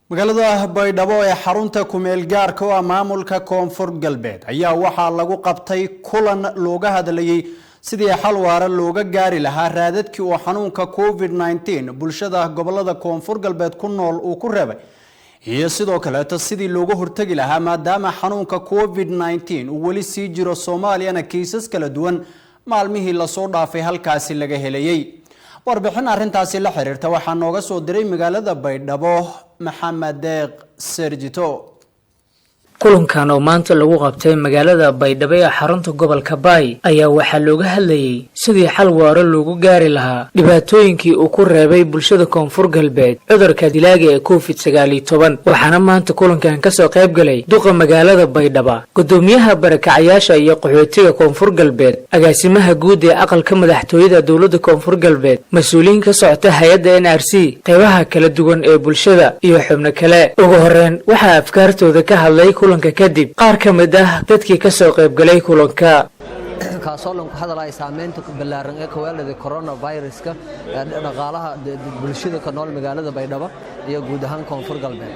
magaalada Baydhabo ee xarunta kumeel gaarka oo maamulka Koonfur Galbeed ayaa waxa lagu qabtay kulan looga hadlayay sidii xal waara looga gaari lahaa raadadkii oo xanuunka COVID-19 bulshada gobolada Koonfur Galbeed ku nool uu ku reebay iyo sidoo kale sidii looga hortagi lahaa maadaama xanuunka COVID-19 uu wali sii jiro Soomaaliyana kiisas kala duwan maalmihii la soo dhaafay halkaasi laga helayay warbixin arintaasi la xiriirta waxa nooga soo diray magaalada Baydhabo Maxamed Deeq Serjito kulankan oo maanta lagu qabtay magaalada Baydhabo ee xarunta gobolka Baay ayaa waxa looga hadlayay sidii xal waara loogu gaari lahaa dhibaatooyinkii uu ku reebay bulshada Koonfur Galbeed cudurka dilaaga ee COVID-19 waxaana maanta kulankan ka soo qayb galay duqa magaalada Baydhabo gudoomiyaha barakacayaasha iyo qaxootiga Koonfur Galbeed agaasimaha guud ee aqalka madaxtooyada dawladda Koonfur Galbeed mas'uuliyiin ka socota hay'adda NRC qaybaha kala duwan ee bulshada iyo xubno kale ugu horreyn waxa afkaartooda ka hadlay kulanka kadib qaar ka mid ah dadkii ka soo qayb galay kulanka kaasoo lagu hadalay saameynta ballaaran ee kawaalada coronavirus-ka dhaqaalaha bulshada ka nool magaalada Baydhabo iyo guud ahaan Koonfur Galbeed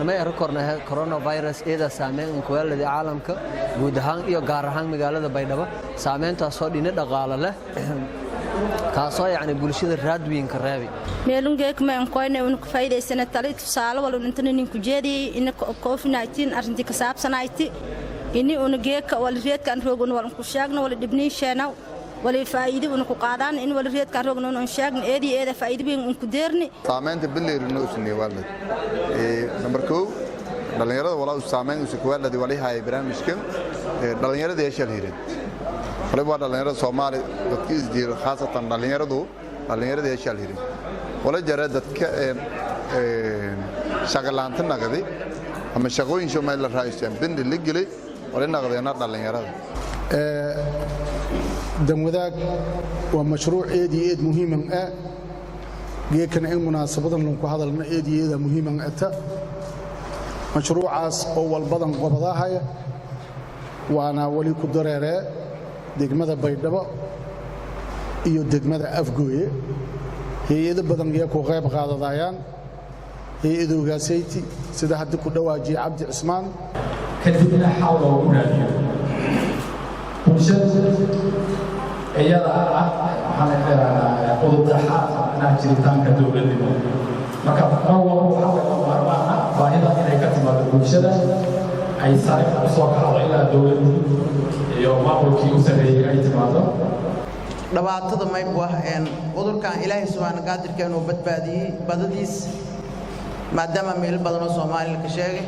ma rekornahay coronavirus ee saameyn kawaalada caalamka guud ahaan iyo gaar ahaan magaalada Baydhabo saameyntaas oo dhinaca dhaqaalaha leh kaasoo yaani bulshada raad weyn ka reebay meelungeek ma anqoynay uu ku faa'iideysana talid tusaale wala intan ku jeediyay in COVID-19 arrintii ka saabsanayti ini uu geeka wala reedkan roogan wala ku sheegno wala dibniisheena wala faa'iido uu ku qaadaan in wala reedkan roogan uu sheegno eeda faa'iido weyn uu ku deerni saameynta bileerino usnii wala number 2 dhalinyarada wala saameyn uu ku waaladi wali hay barnaamijkan dhalinyarada ee shaqeeyay waliba dhalinyarada Soomaali dadkii isdiir khaasatan dhalinyarada ee shaqeeyay wala jara dadka shaqalaanta naqdi ama shaqooyin Soomaali la raaysan bindi ligilay wala naqdeena dhalinyarada damwadaag waa mashruuc eed muhiim ah geekan in munaasabadan lagu hadalna eed muhiim ah mashruucaas oo walbadan qobadahay waana wali ku dareeree degmada Baydhabo iyo degmada Afgooye hay'ado badan ayaa ku qayb qaadayaan hay'adoogaasaytii sida hadda ku dhawaajiyay Cabdi Cismaan kadibna xal loogu raadiyo bulshada iyada waxaan leeyahay qodobada jiritaanka dawladnimo marka baahida inay ka timaado bulshada ay sare u soo kacdo ilaa dawladdu iyo maamulkii u sameeyay ay timaado dhawaatada mayb wax cudurkan Ilaahay subhanahu wa ta'ala inuu badbaadiyay badadiis maadaama meel badan oo Soomaaliya ka sheegay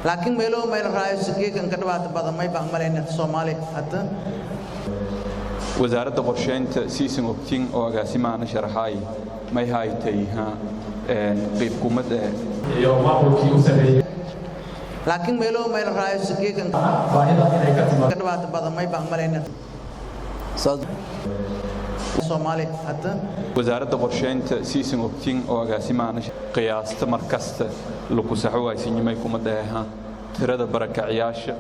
laakiin meelo meel raayis geekan ka dhawaata badan may baan maleynaa Soomaaliya hadda wasaaradda qorsheynta siisan ogtiin oo agaasimaha sharaxay may haytay qayb kumad iyo maamulkii u sameeyay laakiin meelo meel raayis geekan baahida inay ka timaado ka dhawaata badan may baan maleynaa Soomaaliya hadda wasaaradda qorsheynta siisan ogtiin oo agaasimaha qiyaasta markasta lagu saxwaysiinay kumadaha tirada barakacayaasha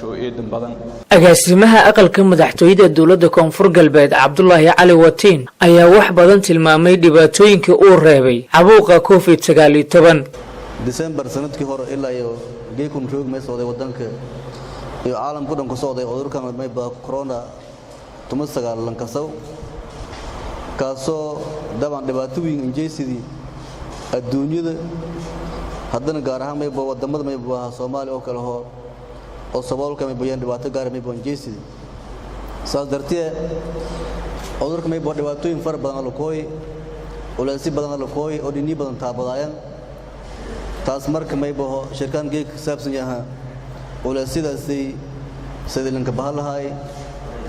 oo eedan badan agaasimaha aqalka madaxtooyada dawladda Koonfur Galbeed Cabdullaahi Cali Watiin ayaa wax badan tilmaamay dhibaatooyinka uu reebay caabuqa COVID-19 December sanadkii hore ilaa iyo geekun roog ma soo wadanka iyo caalamku dhan ku socday cudurkan may baa corona tumasaga lankasaw kaasoo daban dhibaatooyin injeesidii adduunyada haddana gaar ahaan may baa wadamada may baa Soomaaliya oo kale oo saboolka may bayaan dhibaato gaar may baa injeesidii saas darteed cudurka may baa dhibaatooyin far badan la kooy ulaasi badan la kooy oo dhini badan taabadayaan taas marka may baa shirkan geek saabsan yahay ulaasidaasi sidii bahalahay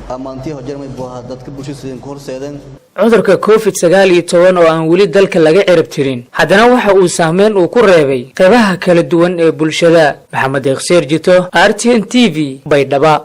amaantii hojarmay baa dadka bulshada ku horseedeen cudurka COVID-19 oo aan wali dalka laga cirib tirin haddana waxa uu saameyn uu ku reebay qaybaha kala duwan ee bulshada Maxamed Deeq Serjito RTN TV Baydhabo